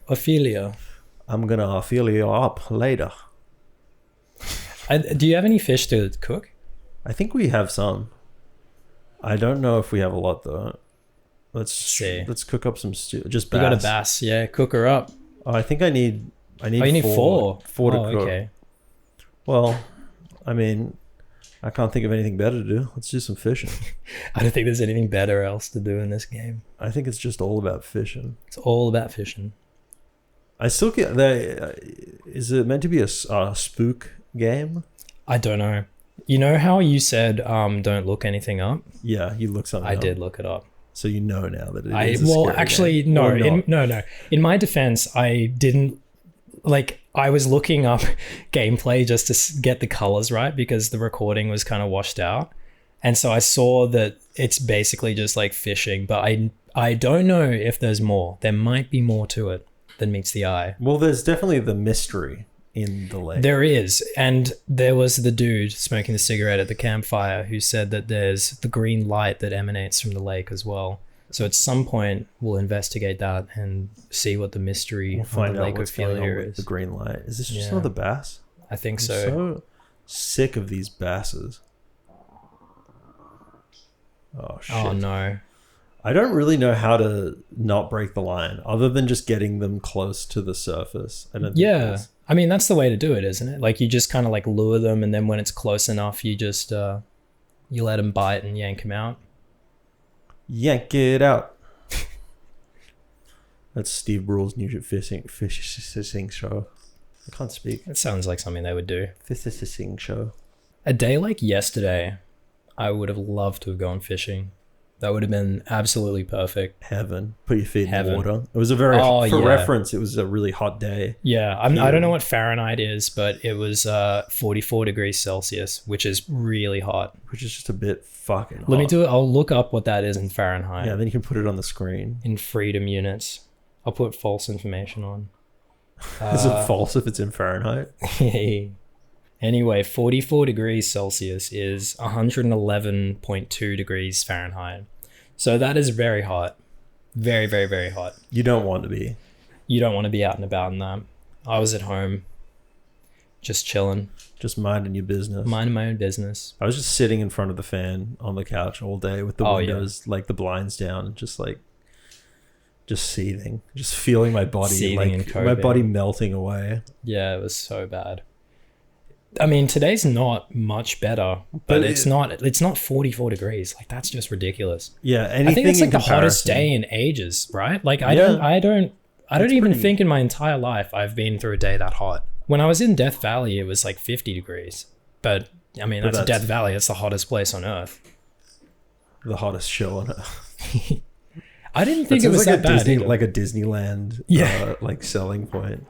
Ophelia. I'm gonna Ophelia up later. Do you have any fish to cook? I think we have some. I don't know if we have a lot though. Let's see. Let's cook up some stew. Just bass. You got a bass, yeah. Cook her up. Oh, I think I need. Oh, you need four. Four to Oh, cook. okay. Well, I mean, I can't think of anything better to do. Let's do some fishing. I don't think there's anything better else to do in this game. I think it's just all about fishing. It's all about fishing. I still get is it meant to be a spook game? I don't know. You know how you said don't look anything up? Yeah, you look something up. I did look it up. So you know now that it is a well, scary actually, game. no. No. In my defense, I didn't... Like, I was looking up gameplay just to get the colors right because the recording was kind of washed out. And so I saw that it's basically just like fishing, but I don't know if there's more. There might be more to it than meets the eye. Well, there's definitely the mystery in the lake. There is. And there was the dude smoking the cigarette at the campfire who said that there's the green light that emanates from the lake as well. So at some point, we'll investigate that and see what the mystery of the Lake Ophelia is. The green light. Is this just another bass? I think I'm so. so sick of these basses. Oh, shit. Oh, no. I don't really know how to not break the line other than just getting them close to the surface. I don't think I mean, that's the way to do it, isn't it? Like, you just kind of like lure them, and then when it's close enough, you just you let them bite and yank them out. Yank it out. That's Steve Brule's new fishing show. I can't speak. It sounds like something they would do. Fishing show. A day like yesterday, I would have loved to have gone fishing. That would have been absolutely perfect. Heaven. Put your feet Heaven. in the water. It was a very, reference, it was a really hot day. Yeah, I don't know what Fahrenheit is, but it was 44 degrees Celsius, which is really hot. Which is just a bit fucking hot. Let me do it. I'll look up what that is in Fahrenheit. Yeah, then you can put it on the screen. In freedom units. I'll put false information on. Is it false if it's in Fahrenheit? Anyway, 44 degrees Celsius is 111.2 degrees Fahrenheit. So that is very hot. Very, very, very hot. You don't want to be. You don't want to be out and about in that. I was at home, just chilling. Just minding your business. Minding my own business. I was just sitting in front of the fan on the couch all day with the windows, like the blinds down, just seething. Just feeling my body, seething like my body melting away. Yeah, it was so bad. I mean, today's not much better, but it's not 44 degrees. Like, that's just ridiculous. Yeah, I think it's like the hottest day in ages, right? Like, I don't even think in my entire life I've been through a day that hot. When I was in Death Valley, it was like 50 degrees. But I mean, that's Death Valley. It's the hottest place on Earth. The hottest show on Earth. I didn't think it was like that bad. Like a Disneyland, like selling point.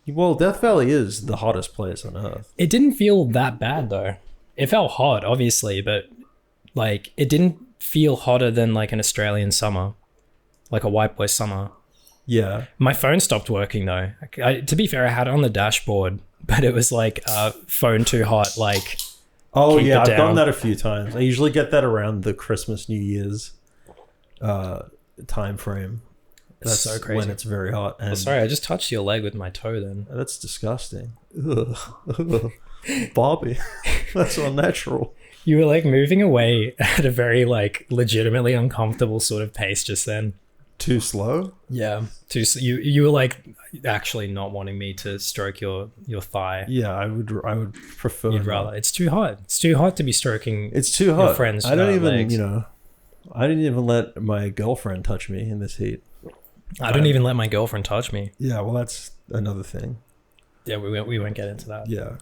Well, Death Valley is the hottest place on Earth. It didn't feel that bad though. It felt hot, obviously, but like it didn't feel hotter than like an Australian summer, like a white boy summer. Yeah. My phone stopped working though. To be fair, I had it on the dashboard, but it was like phone too hot. Like, oh yeah, I've done that a few times. I usually get that around the Christmas, New Year's time frame. That's so crazy when it's very hot. And sorry, I just touched your leg with my toe then. That's disgusting. Barbie. That's unnatural. You were like moving away at a very like legitimately uncomfortable sort of pace just then. Too slow? Yeah. You were like actually not wanting me to stroke your thigh. Yeah, I would prefer. You'd rather. It's too hot. It's too hot to be stroking. It's too hot. Your friend's I don't even legs. I didn't even let my girlfriend touch me in this heat. I don't even let my girlfriend touch me. Yeah, well, that's another thing. Yeah, we won't get into that. Yeah.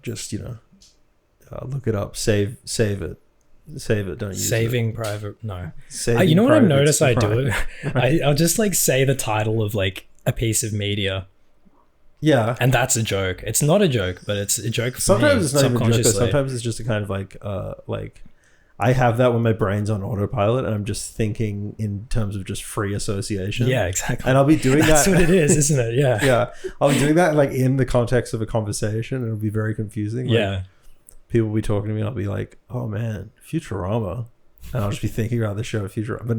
Just, look it up. Save it. Save it, don't use Saving it. private, no. Saving you know what I've noticed I private. do? I'll just like say the title of like a piece of media. Yeah. And that's a joke. It's not a joke, but it's a joke for sometimes me. It's not even a joke. Sometimes it's just a kind of like I have that when my brain's on autopilot and I'm just thinking in terms of just free association. Yeah, exactly. And I'll be doing That's what it is, isn't it? Yeah. Yeah. I'll be doing that like in the context of a conversation and it'll be very confusing. Like, yeah. People will be talking to me and I'll be like, oh man, Futurama. And I'll just be thinking about the show Futurama, but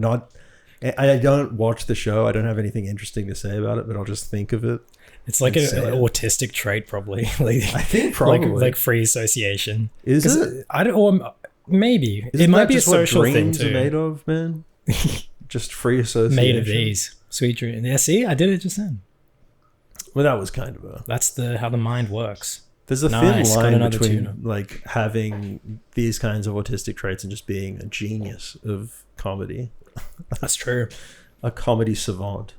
I don't watch the show. I don't have anything interesting to say about it, but I'll just think of it. It's like an autistic trait, probably. Like, I think probably like free association. Is it? I don't. Or maybe Isn't it might that be a just what social thing dreams too. are made of, man. Just free association. Made of these sweet dreams. Yeah, see, I did it just then. Well, that was kind of a. That's how the mind works. There's a thin line between like having these kinds of autistic traits and just being a genius of comedy. That's true. A comedy savant.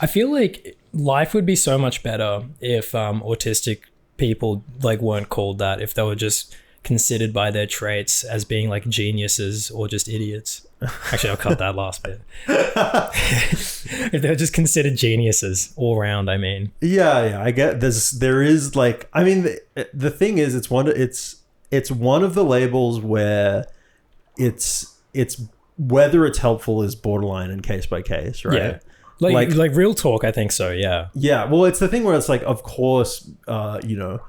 I feel like life would be so much better if autistic people like weren't called that, if they were just considered by their traits as being like geniuses or just idiots. Actually, I'll cut that last bit. If they were just considered geniuses all around, I mean. Yeah, I get there is like, I mean, the thing is, it's one of the labels where it's whether it's helpful is borderline and case by case, right? Yeah. Like real talk, I think so, yeah. Yeah, well, it's the thing where it's like, of course, you know,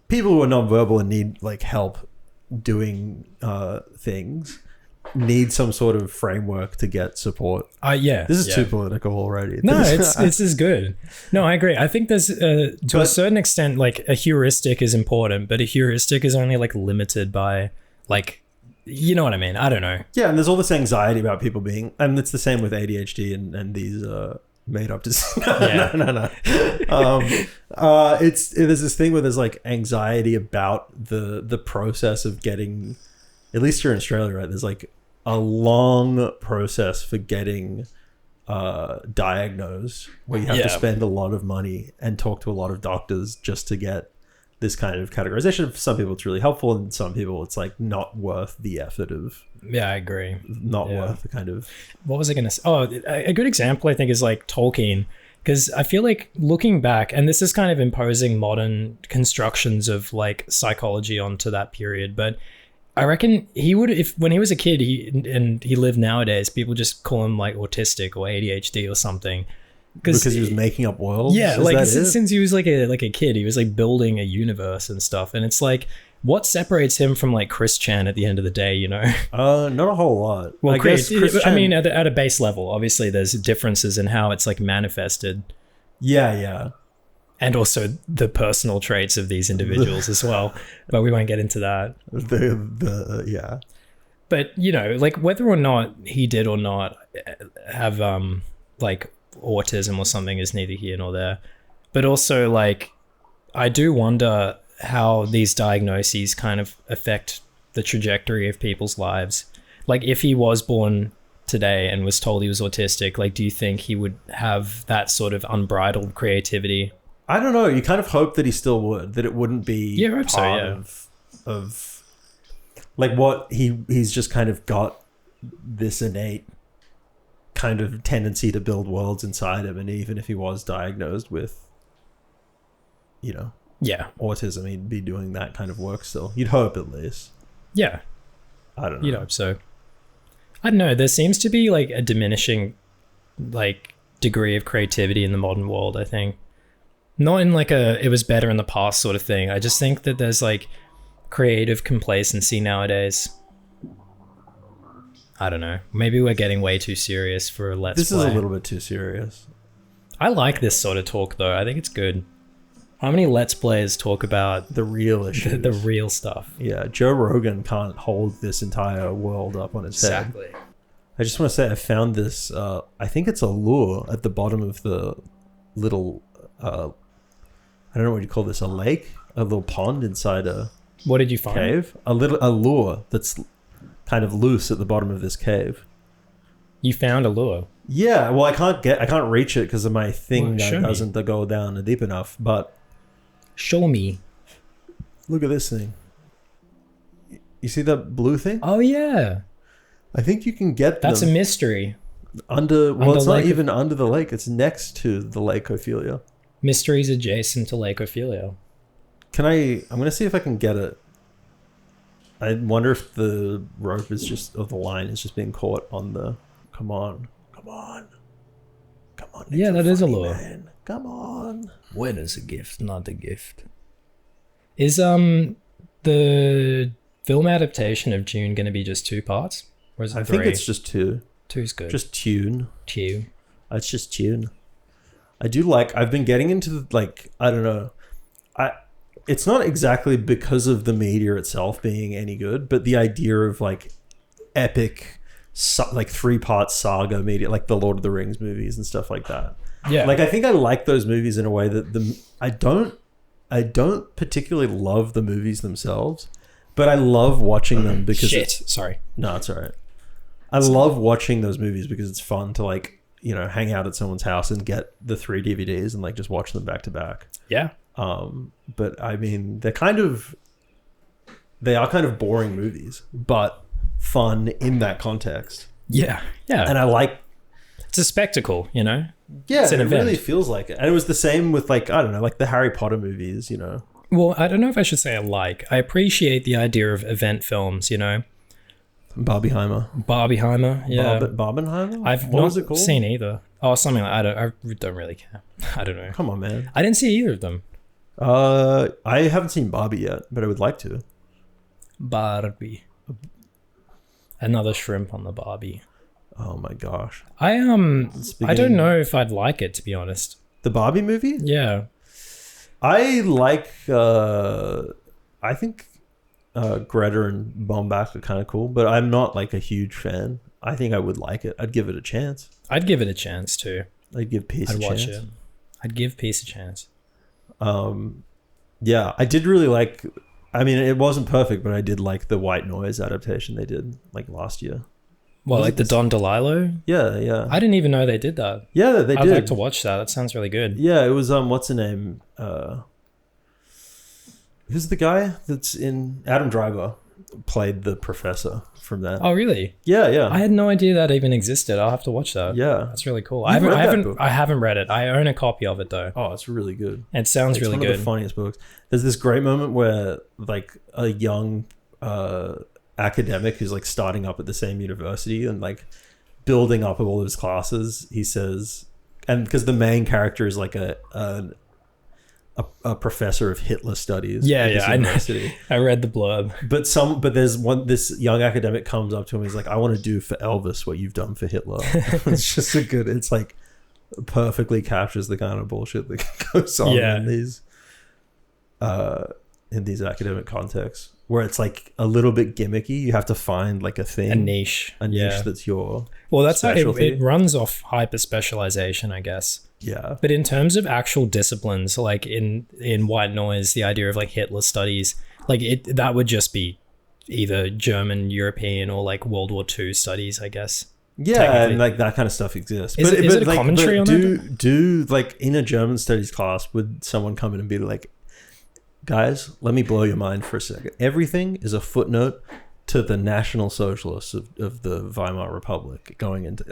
people who are nonverbal and need like help doing things need some sort of framework to get support. Yeah. This is too political already. No, it's as good. No, I agree. I think there's to a certain extent, like a heuristic is important, but a heuristic is only like limited by like, you know what I mean? I don't know. Yeah, and there's all this anxiety about people being, and it's the same with ADHD and these made up No. There's this thing where there's like anxiety about the process of getting, at least here in Australia, right? There's like a long process for getting diagnosed, where you have to spend a lot of money and talk to a lot of doctors just to get this kind of categorization. For some people it's really helpful, and some people it's like not worth the effort of. Yeah, I agree. Not worth the kind of. What was I going to say? Oh, a good example I think is like Tolkien, because I feel like looking back, and this is kind of imposing modern constructions of like psychology onto that period, but I reckon he would, if when he was a kid, he lived nowadays, people just call him like autistic or ADHD or something. Because he was making up worlds? Yeah, like since he was like a kid, he was like building a universe and stuff. And it's like, what separates him from like Chris Chan at the end of the day, you know? Not a whole lot. Well, Chris Chan, I mean, at a base level, obviously there's differences in how it's like manifested. Yeah. And also the personal traits of these individuals as well. But we won't get into that. Yeah. But, you know, like whether or not he did or not have like autism or something is neither here nor there. But also, like, I do wonder how these diagnoses kind of affect the trajectory of people's lives. Like, if he was born today and was told he was autistic, like, do you think he would have that sort of unbridled creativity? I don't know. You kind of hope that he still would, that it wouldn't be of like what he's just kind of got this innate kind of tendency to build worlds inside him, and even if he was diagnosed with, you know, autism, he'd be doing that kind of work still. You'd hope, at least. Yeah. I don't know. You'd hope so. I don't know. There seems to be like a diminishing like degree of creativity in the modern world, I think. Not in like it was better in the past sort of thing. I just think that there's like creative complacency nowadays. I don't know. Maybe we're getting way too serious for a Let's Play. This is a little bit too serious. I like this sort of talk, though. I think it's good. How many Let's Plays talk about the real issues? The real stuff. Yeah, Joe Rogan can't hold this entire world up on his head. Exactly. I just want to say I found this, I think it's a lure at the bottom of the little, I don't know what you call this, a lake? A little pond inside a What did you find? Cave? A lure that's kind of loose at the bottom of this cave. You found a lure? Yeah, well, I can't reach it because of my thing that doesn't go down deep enough, but... Show me. Look at this thing. You see that blue thing? Oh, yeah. I think you can get That's them a mystery. it's not even under the lake. It's next to the Lake Ophelia. Mysteries adjacent to Lake Ophelia. I'm going to see if I can get it. I wonder if the rope or the line is just being caught on the... Come on. Yeah, that is a lure. Man. Come on. When is a gift, not a gift? Is the film adaptation of Dune going to be just 2 parts? Or is it 3? I think it's just 2. Two's good. Just tune. Two. It's just tune. I've been getting into I don't know. It's not exactly because of the media itself being any good, but the idea of like epic, like 3-part saga media, like the Lord of the Rings movies and stuff like that. Yeah. Like I think I like those movies in a way that I don't particularly love the movies themselves, but I love watching them because Sorry. No, it's all right. I love watching those movies because it's fun to like, you know, hang out at someone's house and get the 3 DVDs and like just watch them back to back. Yeah. But I mean, they are kind of boring movies, but fun in that context. Yeah. Yeah. And I like, it's a spectacle, you know? yeah, it's an it event. really feels like it. And it was the same with like, I don't know, like the Harry Potter movies, you know? Well, I don't know if I should say I appreciate the idea of event films, you know? Barbieheimer, yeah. Barbenheimer? I've what not was it called? seen either. Oh, something like I don't really care. I don't know. Come on, man. I didn't see either of them. I haven't seen Barbie yet, but I would like to. Barbie. Another shrimp on the Barbie. Oh my gosh. I don't know if I'd like it, to be honest. The Barbie movie? Yeah. I like I think Greta and Bombach are kind of cool, but I'm not like a huge fan. I think I would like it. I'd give it a chance. I'd give it a chance too. I'd give Peace a chance. I'd watch it. I'd give Peace a chance. Yeah, I did really like, I mean, it wasn't perfect, but I did like the White Noise adaptation they did like last year. Well, like the Don DeLillo? Yeah, yeah. I didn't even know they did that. Yeah, they did. I'd like to watch that. That sounds really good. Yeah, it was what's the name? Who's the guy that's in Adam Driver played the professor from that? Oh, really? Yeah, yeah. I had no idea that even existed. I'll have to watch that. Yeah, that's really cool. I haven't read it. I own a copy of it though. Oh, it's really good. It sounds really good. It's one of the funniest books. There's this great moment where like a young academic who's like starting up at the same university and like building up all of his classes, he says, and because the main character is like a professor of Hitler studies. Yeah, I know. I read the blurb. But there's this young academic comes up to him. He's like, I want to do for Elvis what you've done for Hitler. It's just it's like perfectly captures the kind of bullshit that goes on in these academic contexts where it's like a little bit gimmicky. You have to find like a niche that's your that's specialty. How it runs off hyper specialization, I guess. Yeah. But in terms of actual disciplines, like in White Noise, the idea of like Hitler studies, like that would just be either German, European, or like World War II studies, I guess. Yeah, and like that kind of stuff exists. Is it a commentary on that? Do like in a German studies class, would someone come in and be like, guys, let me blow your mind for a second. Everything is a footnote to the National Socialists of the Weimar Republic going into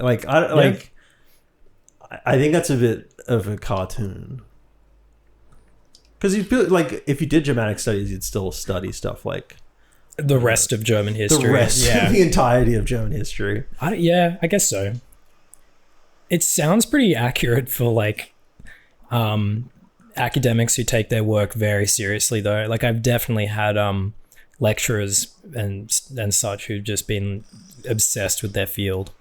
I think that's a bit of a cartoon. Because you feel like if you did Germanic studies, you'd still study stuff like the rest of German history. The entirety of German history. I guess so. It sounds pretty accurate for like academics who take their work very seriously, though. Like I've definitely had lecturers and such who've just been obsessed with their field.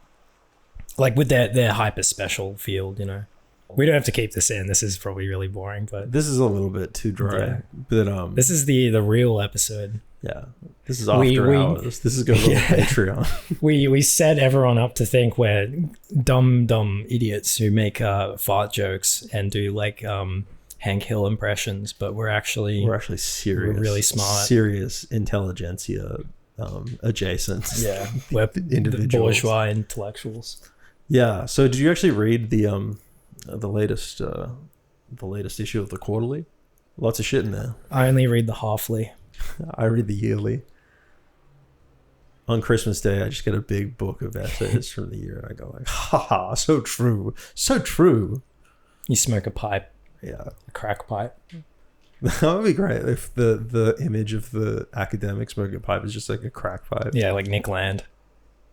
Like with their hyper special field, you know. We don't have to keep this in. This is probably really boring, but this is a little bit too dry. Yeah. But this is the real episode. Yeah, this is after hours. This is going to be Patreon. we set everyone up to think we're dumb idiots who make fart jokes and do like Hank Hill impressions, but we're actually serious. We're really smart, serious intelligentsia adjacent. Yeah, we're individuals. The bourgeois intellectuals. Yeah. So, did you actually read the latest issue of the Quarterly? Lots of shit in there. I only read the halfly. I read the yearly. On Christmas Day, I just get a big book of essays from the year, and I go like, "Ha, so true, so true." You smoke a pipe. Yeah, a crack pipe. That would be great if the image of the academic smoking a pipe is just like a crack pipe. Yeah, like Nick Land.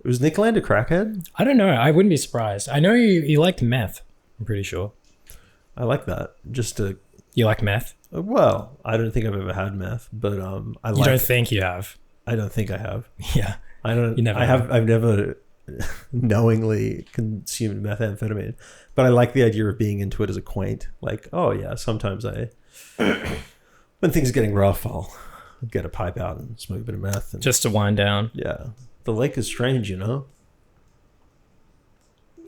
Was Nick Land a crackhead? I don't know. I wouldn't be surprised. I know you liked meth. I'm pretty sure. I like that. You like meth? Well, I don't think I've ever had meth, but I like. You don't think you have? I don't think I have. Yeah. I don't. You never. I've never. knowingly consumed methamphetamine, but I like the idea of being into it as a quaint, like, oh yeah, sometimes when things are getting rough, I'll get a pipe out and smoke a bit of meth. And, just to wind down. yeah. The lake is strange, you know?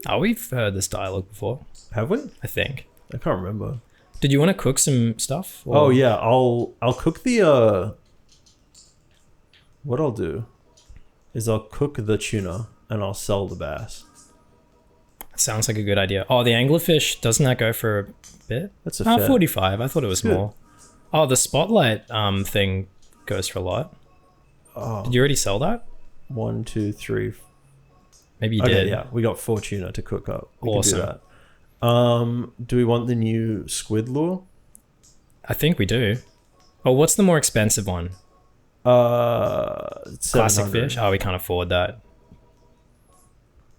Oh, we've heard this dialogue before. Have we? I think. I can't remember. Did you want to cook some stuff? Or? Oh yeah, I'll cook the what I'll do is I'll cook the tuna and I'll sell the bass. Sounds like a good idea. Oh, the anglerfish, doesn't that go for a bit? That's a fair. 45. I thought it was more. Oh, the spotlight thing goes for a lot. Oh. Did you already sell that? 1, 2, 3. Maybe you Okay, did. yeah, we got 4 tuna to cook up. We Awesome. can do that. Do we want the new squid lure? I think we do. Oh, what's the more expensive one? Classic 700. fish? Oh, we can't afford that.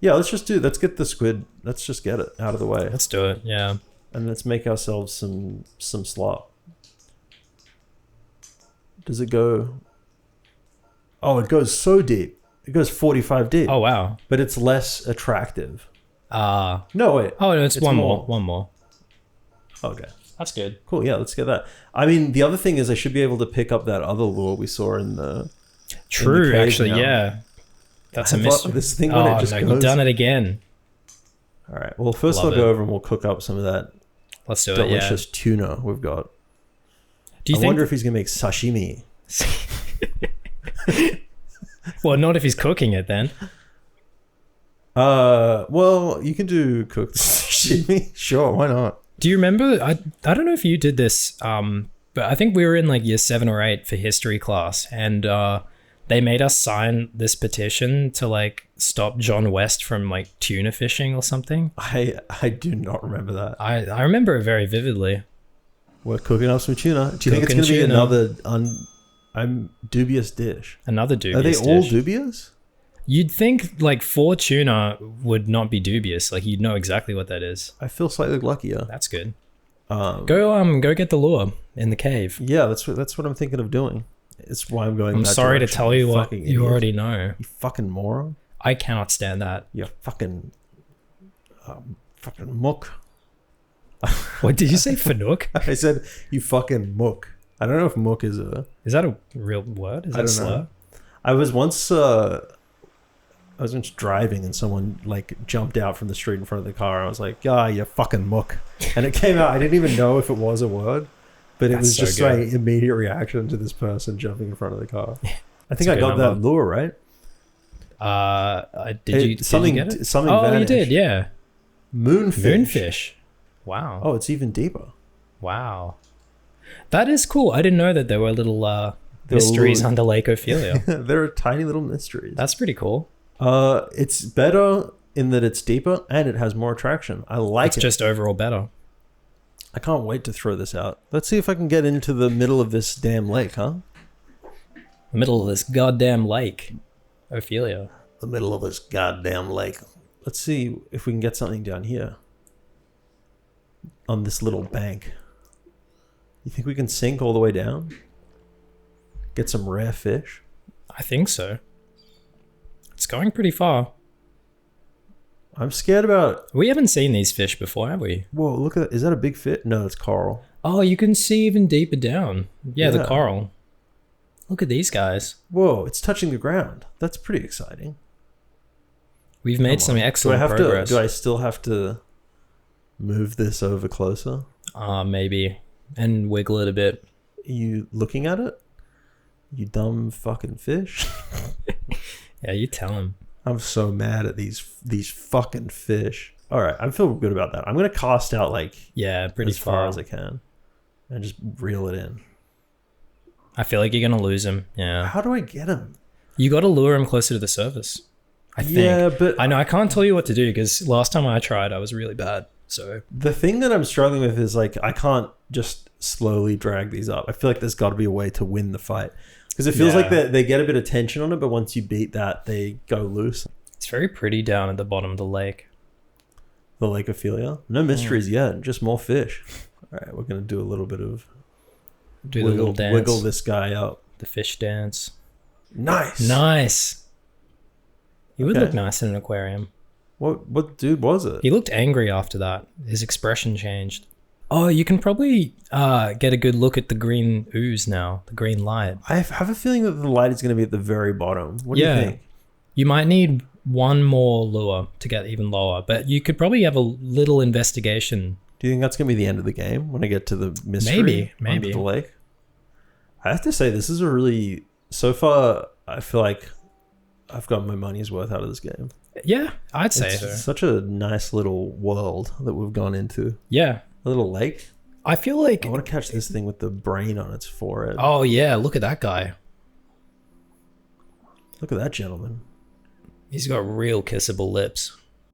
Yeah, let's get the squid. Let's just get it out of the way. Let's do it, yeah. And let's make ourselves some slop. Does it go? Oh, it goes so deep. It goes 45 deep. Oh, wow. But it's less attractive. No, wait. Oh, no, it's one more. One more. Okay. That's good. Cool. Yeah, let's get that. I mean, the other thing is I should be able to pick up that other lure we saw in the... True, in the cave actually, now. yeah. That's a mystery. This thing when it just goes... you've done it again. All right. Well, first Love I'll go it. over and we'll cook up some of that Let's do delicious tuna we've got. Do you I wonder if he's going to make sashimi. Well, not if he's cooking it then. Well, you can do cooked sashimi. Sure, why not? Do you remember? I don't know if you did this, but I think we were in like year 7 or 8 for history class, and they made us sign this petition to like stop John West from like tuna fishing or something. I do not remember that. I remember it very vividly. We're cooking up some tuna. Do you think it's going to be another dubious dish? Another dubious dish. Are they all dish. dubious? You'd think like 4 tuna would not be dubious. Like you'd know exactly what that is. I feel slightly luckier. That's good. Go get the lure in the cave. Yeah, that's what I'm thinking of doing. It's why I'm going. I'm that sorry direction. to tell you what Fucking you idiot. already know. You fucking moron. I cannot stand that. You fucking mook. What did you say, Fanook? I said you fucking mook. I don't know if mook is a... Is that a real word? Is that a slur? Know. I was once driving and someone like jumped out from the street in front of the car. I was like, "Yeah, you fucking mook," and it came out. I didn't even know if it was a word, but it was so just good. my immediate reaction to this person jumping in front of the car. I think a I good got that number. lure right. Did you get it? Something. Oh, vanished. you did, yeah. Moonfish. Moonfish. Wow. Oh, it's even deeper. Wow. That is cool. I didn't know that there were little mysteries under Lake Ophelia. There are tiny little mysteries. That's pretty cool. It's better in that it's deeper and it has more attraction. I like It's it. just overall better. I can't wait to throw this out. Let's see if I can get into the middle of this damn lake, huh? The middle of this goddamn lake. Ophelia. The middle of this goddamn lake. Let's see if we can get something down here. On this little bank. You think we can sink all the way down? Get some rare fish? I think so. It's going pretty far. I'm scared about... We haven't seen these fish before, have we? Whoa, look at that. Is that a big fish? No, it's coral. Oh, you can see even deeper down. Yeah, the Yeah. coral. Look at these guys. Whoa, it's touching the ground. That's pretty exciting. We've made some excellent progress. Do I still have to move this over closer? Maybe. And wiggle it a bit. Are you looking at it? You dumb fucking fish. Yeah, you tell him. I'm so mad at these fucking fish. All right, I feel good about that. I'm gonna cast out like Pretty as far far as I can, and just reel it in. I feel like you're gonna lose him. Yeah. How do I get him? You got to lure him closer to the surface. I think. Yeah, but I know I can't tell you what to do because last time I tried, I was really bad. So the thing that I'm struggling with is like I can't just slowly drag these up. I feel like there's got to be a way to win the fight because it feels like they get a bit of tension on it, but once you beat that, they go loose. it's very pretty down at the bottom of the lake. The Lake Ophelia. No mysteries yet, just more fish. All right, we're gonna do a little bit of Do the little dance. wiggle this guy up. The fish dance. Nice. Nice. He would look nice in an aquarium. What dude was it? He looked angry after that. His expression changed. Oh, you can probably get a good look at the green ooze now, the green light. I have a feeling that the light is going to be at the very bottom. What do you think? You might need one more lure to get even lower, but you could probably have a little investigation. Do you think that's going to be the end of the game when I get to the mystery maybe under the lake? I have to say, this is a really... So far, I feel like I've got my money's worth out of this game. Yeah, I'd say so. It's such a nice little world that we've gone into. Yeah. A little lake. I feel like... I want to catch this thing with the brain on its forehead. Oh, yeah. Look at that guy. Look at that gentleman. He's got real kissable lips.